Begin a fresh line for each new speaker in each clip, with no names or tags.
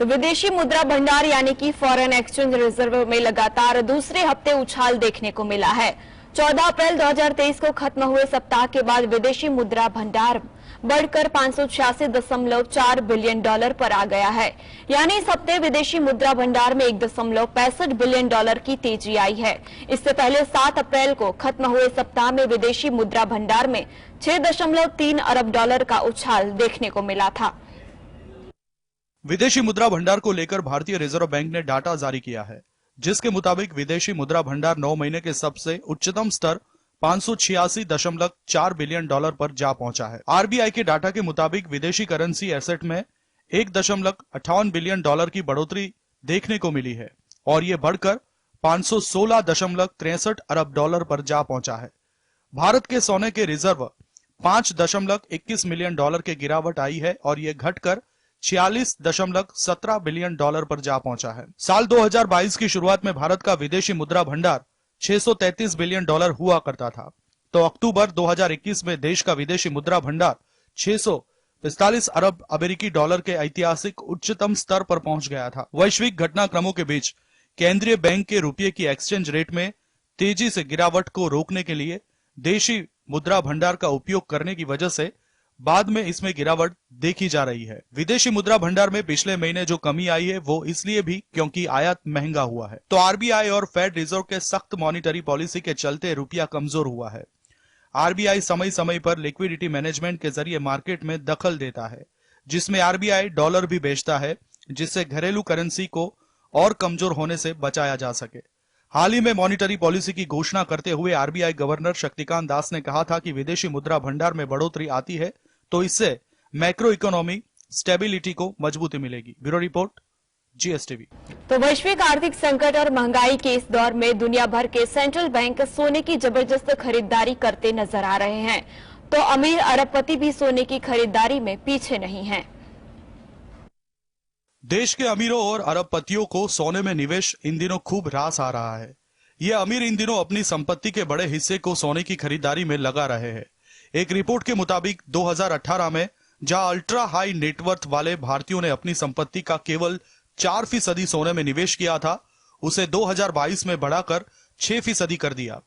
तो विदेशी मुद्रा भंडार यानी कि फॉरेन एक्सचेंज रिजर्व में लगातार दूसरे हफ्ते उछाल देखने को मिला है। 14 अप्रैल 2023 को खत्म हुए सप्ताह के बाद विदेशी मुद्रा भंडार बढ़कर 586.4 बिलियन डॉलर पर आ गया है। यानी इस हफ्ते विदेशी मुद्रा भंडार में 1.65 बिलियन डॉलर की तेजी आई है। इससे पहले 7 अप्रैल को खत्म हुए सप्ताह में विदेशी मुद्रा भंडार में 6.3 अरब डॉलर का उछाल देखने को मिला था।
विदेशी मुद्रा भंडार को लेकर भारतीय रिजर्व बैंक ने डाटा जारी किया है, जिसके मुताबिक विदेशी मुद्रा भंडार 9 महीने के सबसे उच्चतम स्तर 586.4 बिलियन डॉलर पर जा पहुंचा है। आरबीआई के डाटा के मुताबिक विदेशी करेंसी एसेट में 1.58 बिलियन डॉलर की बढ़ोतरी देखने को मिली है और ये बढ़कर 516.63 अरब डॉलर पर जा पहुंचा है। भारत के सोने के रिजर्व 5.21 मिलियन डॉलर के गिरावट आई है और ये घटकर 46.17 बिलियन डॉलर पर जा पहुंचा है। साल 2022 की शुरुआत में भारत का विदेशी मुद्रा भंडार 633 बिलियन डॉलर हुआ करता था, तो अक्टूबर 2021 में देश का विदेशी मुद्रा भंडार 645 अरब अमेरिकी डॉलर के ऐतिहासिक उच्चतम स्तर पर पहुंच गया था। वैश्विक घटनाक्रमों के बीच केंद्रीय बैंक के रुपये की एक्सचेंज रेट में तेजी से गिरावट को रोकने के लिए देशी मुद्रा भंडार का उपयोग करने की वजह से बाद में इसमें गिरावट देखी जा रही है। विदेशी मुद्रा भंडार में पिछले महीने जो कमी आई है वो इसलिए भी क्योंकि आयात महंगा हुआ है, तो आरबीआई और फेड रिजर्व के सख्त मॉनिटरी पॉलिसी के चलते रुपया कमजोर हुआ है। आरबीआई समय समय पर लिक्विडिटी मैनेजमेंट के जरिए मार्केट में दखल देता है, जिसमें आरबीआई डॉलर भी बेचता है, जिससे घरेलू करेंसी को और कमजोर होने से बचाया जा सके। हाल ही में मॉनिटरी पॉलिसी की घोषणा करते हुए आरबीआई गवर्नर शक्तिकांत दास ने कहा था कि विदेशी मुद्रा भंडार में बढ़ोतरी आती है तो इससे मैक्रो इकोनॉमी स्टेबिलिटी को मजबूती मिलेगी। Bureau report, GSTV.
तो वैश्विक आर्थिक संकट और महंगाई के इस दौर में दुनिया भर के सेंट्रल बैंक सोने की जबरदस्त खरीदारी करते नजर आ रहे हैं, तो अमीर अरबपति भी सोने की खरीदारी में पीछे नहीं हैं।
देश के अमीरों और अरबपतियों को सोने में निवेश इन दिनों खूब रास आ रहा है। ये अमीर इन दिनों अपनी संपत्ति के बड़े हिस्से को सोने की खरीदारी में लगा रहे हैं। एक रिपोर्ट के मुताबिक 2018 में जहां अल्ट्रा हाई नेटवर्थ वाले भारतीयों ने अपनी संपत्ति का केवल 4% सोने में निवेश किया था, उसे 2022 में बढ़ाकर 6% कर दिया।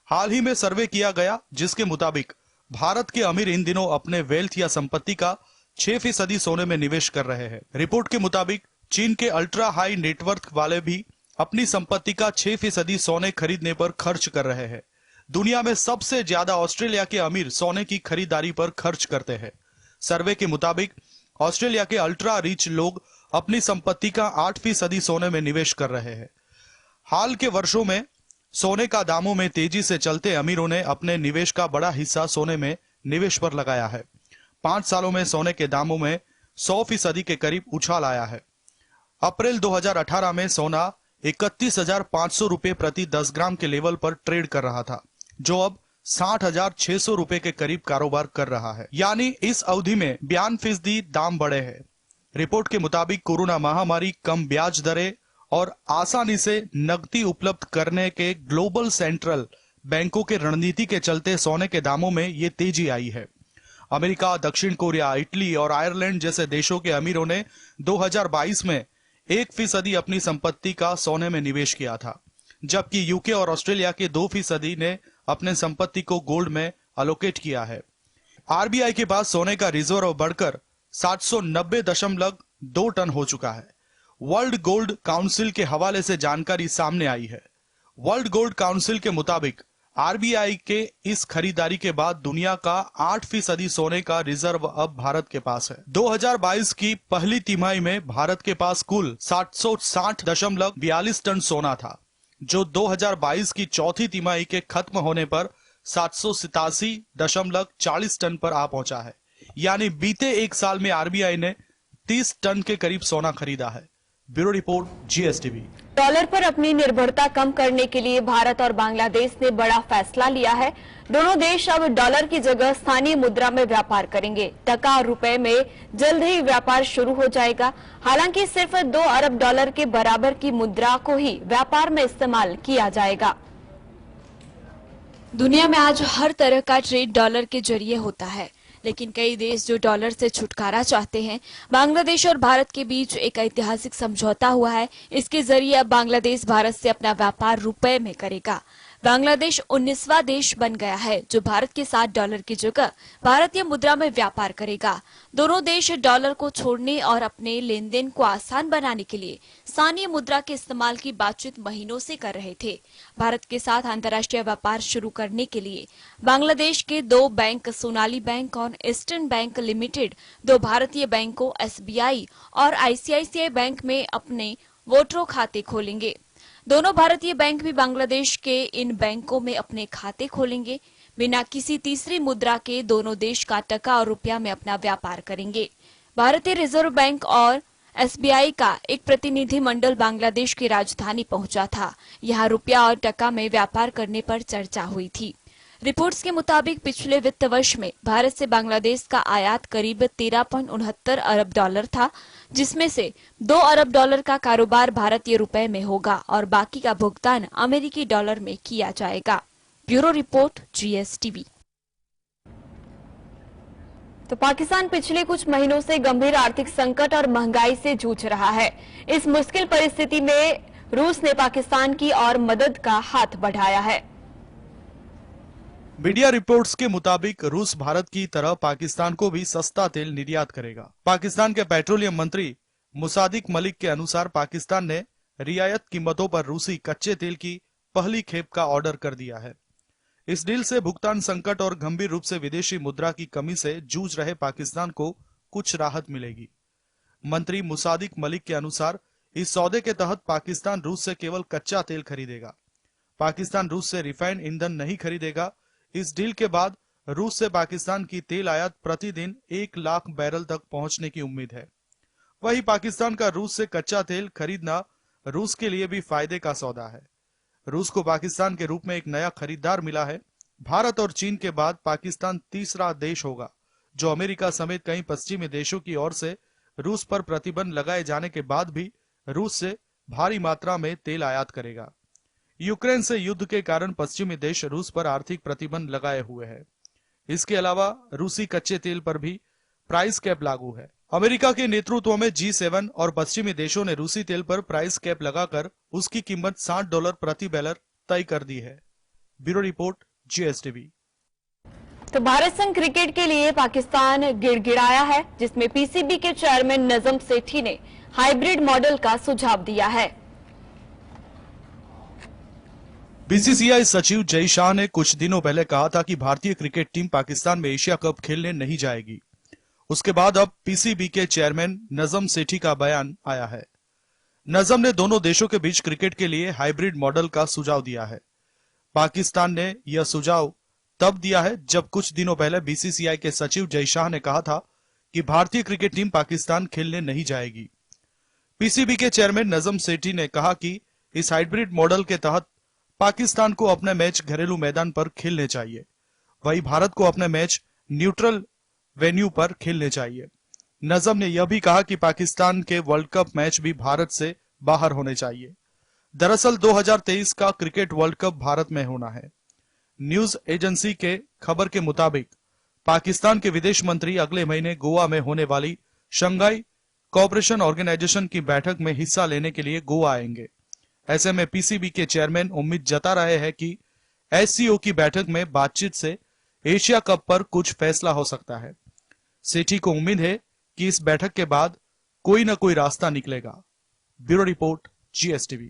हाल ही में सर्वे किया गया जिसके मुताबिक भारत के अमीर इन दिनों अपने वेल्थ या संपत्ति का 6% सोने में निवेश कर रहे हैं। रिपोर्ट के मुताबिक चीन के अल्ट्रा हाई नेटवर्थ वाले भी अपनी संपत्ति का 6% सोने खरीदने पर खर्च कर रहे हैं। दुनिया में सबसे ज्यादा ऑस्ट्रेलिया के अमीर सोने की खरीदारी पर खर्च करते हैं। सर्वे के मुताबिक ऑस्ट्रेलिया के अल्ट्रा रिच लोग अपनी संपत्ति का 8% सोने में निवेश कर रहे हैं। हाल के वर्षों में सोने का दामों में तेजी से चलते अमीरों ने अपने निवेश का बड़ा हिस्सा सोने में निवेश पर लगाया है। 5 सालों में सोने के दामों में 100% के करीब उछाल आया है। अप्रैल 2018 में सोना 31,500 रुपए प्रति 10 ग्राम के लेवल पर ट्रेड कर रहा था, जो अब 60,600 रुपए के करीब कारोबार कर रहा है। यानी इस अवधि में 92% दाम बढ़े हैं। रिपोर्ट के मुताबिक कोरोना महामारी, कम ब्याज दरें और आसानी से नकदी उपलब्ध करने के ग्लोबल सेंट्रल बैंकों के रणनीति के चलते सोने के दामों में ये तेजी आई है। अमेरिका, दक्षिण कोरिया, इटली और आयरलैंड जैसे देशों के अमीरों ने 2022 में 1% अपनी संपत्ति का सोने में निवेश किया था, जबकि यूके और ऑस्ट्रेलिया के 2% ने अपने संपत्ति को गोल्ड में अलोकेट किया है। आरबीआई के पास सोने का रिजर्व बढ़कर 790.2 टन हो चुका है। वर्ल्ड गोल्ड काउंसिल के हवाले से जानकारी सामने आई है। वर्ल्ड गोल्ड काउंसिल के मुताबिक आरबीआई के इस खरीदारी के बाद दुनिया का 8% सोने का रिजर्व अब भारत के पास है। 2022 की पहली तिमाही में भारत के पास कुल 760.42 टन सोना था, जो 2022 की चौथी तिमाही के खत्म होने पर 787.40 टन पर आ पहुंचा है। यानी बीते एक साल में आरबीआई ने 30 टन के करीब सोना खरीदा है। Bureau report, GSTV.
डॉलर पर अपनी निर्भरता कम करने के लिए भारत और बांग्लादेश ने बड़ा फैसला लिया है। दोनों देश अब डॉलर की जगह स्थानीय मुद्रा में व्यापार करेंगे। टका और रुपए में जल्द ही व्यापार शुरू हो जाएगा। हालांकि सिर्फ 2 अरब डॉलर के बराबर की मुद्रा को ही व्यापार में इस्तेमाल किया जाएगा। दुनिया में आज हर तरह का ट्रेड डॉलर के जरिए होता है। लेकिन कई देश जो डॉलर से छुटकारा चाहते हैं। बांग्लादेश और भारत के बीच एक ऐतिहासिक समझौता हुआ है। इसके जरिए अब बांग्लादेश भारत से अपना व्यापार रुपए में करेगा। बांग्लादेश 19वां देश बन गया है जो भारत के साथ डॉलर की जगह भारतीय मुद्रा में व्यापार करेगा। दोनों देश डॉलर को छोड़ने और अपने लेन देन को आसान बनाने के लिए स्थानीय मुद्रा के इस्तेमाल की बातचीत महीनों से कर रहे थे। भारत के साथ अंतर्राष्ट्रीय व्यापार शुरू करने के लिए बांग्लादेश के 2 बैंक सोनाली बैंक और ईस्टर्न बैंक लिमिटेड 2 भारतीय बैंकों SBI और ICICI बैंक में अपने वोटरों खाते खोलेंगे। दोनों भारतीय बैंक भी बांग्लादेश के इन बैंकों में अपने खाते खोलेंगे। बिना किसी तीसरी मुद्रा के दोनों देश का टका और रुपया में अपना व्यापार करेंगे। भारतीय रिजर्व बैंक और SBI का एक प्रतिनिधि मंडल बांग्लादेश की राजधानी पहुंचा था। यहां रुपया और टका में व्यापार करने पर चर्चा हुई थी। रिपोर्ट्स के मुताबिक पिछले वित्त वर्ष में भारत से बांग्लादेश का आयात करीब 13.69 अरब डॉलर था, जिसमें से 2 अरब डॉलर का कारोबार भारतीय रुपए में होगा और बाकी का भुगतान अमेरिकी डॉलर में किया जाएगा। Bureau report GSTV। तो पाकिस्तान पिछले कुछ महीनों से गंभीर आर्थिक संकट और महंगाई से जूझ रहा है। इस मुश्किल परिस्थिति में रूस ने पाकिस्तान की और मदद का हाथ बढ़ाया है।
मीडिया रिपोर्ट्स के मुताबिक रूस भारत की तरह पाकिस्तान को भी सस्ता तेल निर्यात करेगा। पाकिस्तान के पेट्रोलियम मंत्री मुसादिक मलिक के अनुसार पाकिस्तान ने रियायत कीमतों पर रूसी कच्चे तेल की पहली खेप का ऑर्डर कर दिया है। इस डील से भुगतान संकट और गंभीर रूप से विदेशी मुद्रा की कमी से जूझ रहे पाकिस्तान को कुछ राहत मिलेगी। मंत्री मुसादिक मलिक के अनुसार इस सौदे के तहत पाकिस्तान रूस से केवल कच्चा तेल खरीदेगा। पाकिस्तान रूस से रिफाइंड ईंधन नहीं खरीदेगा। इस डील के बाद रूस से पाकिस्तान की तेल आयात प्रतिदिन 1 लाख बैरल तक पहुंचने की उम्मीद है। वहीं पाकिस्तान का रूस से कच्चा तेल खरीदना रूस के लिए भी फायदे का सौदा है। रूस को पाकिस्तान के रूप में एक नया खरीदार मिला है। भारत और चीन के बाद पाकिस्तान तीसरा देश होगा जो अमेरिका समेत कई पश्चिमी देशों की ओर से रूस पर प्रतिबंध लगाए जाने के बाद भी रूस से भारी मात्रा में तेल आयात करेगा। यूक्रेन से युद्ध के कारण पश्चिमी देश रूस पर आर्थिक प्रतिबंध लगाए हुए हैं। इसके अलावा रूसी कच्चे तेल पर भी प्राइस कैप लागू है। अमेरिका के नेतृत्व में G7 और पश्चिमी देशों ने रूसी तेल पर प्राइस कैप लगाकर उसकी कीमत $60 प्रति बैरल तय कर दी है। Bureau report GSTV।
तो भारत संघ क्रिकेट के लिए पाकिस्तान गिड़गिड़ाया है, जिसमें PCB के चेयरमैन नजम सेठी ने हाइब्रिड मॉडल का सुझाव दिया है।
BCCI सचिव जय शाह ने कुछ दिनों पहले कहा था कि भारतीय क्रिकेट टीम पाकिस्तान में एशिया कप खेलने नहीं जाएगी। उसके बाद अब PCB के चेयरमैन नजम सेठी का बयान आया है। नजम ने दोनों देशों के बीच क्रिकेट के लिए हाइब्रिड मॉडल का सुझाव दिया है। पाकिस्तान ने यह सुझाव तब दिया है जब कुछ दिनों पहले BCCI के सचिव जय शाह ने कहा था कि भारतीय क्रिकेट टीम पाकिस्तान खेलने नहीं जाएगी। PCB के चेयरमैन नजम सेठी ने कहा कि इस हाइब्रिड मॉडल के तहत पाकिस्तान को अपने मैच घरेलू मैदान पर खेलने चाहिए, वहीं भारत को अपने मैच न्यूट्रल वेन्यू पर खेलने चाहिए। नजम ने यह भी कहा कि पाकिस्तान के वर्ल्ड कप मैच भी भारत से बाहर होने चाहिए। दरअसल 2023 का क्रिकेट वर्ल्ड कप भारत में होना है। न्यूज एजेंसी के खबर के मुताबिक पाकिस्तान के विदेश मंत्री अगले महीने गोवा में होने वाली शंघाई कोऑपरेशन ऑर्गेनाइजेशन की बैठक में हिस्सा लेने के लिए गोवा आएंगे। ऐसे में PCB के चेयरमैन उम्मीद जता रहे हैं कि SCO की बैठक में बातचीत से एशिया कप पर कुछ फैसला हो सकता है। सेठी को उम्मीद है कि इस बैठक के बाद कोई न कोई रास्ता निकलेगा। Bureau report GSTV।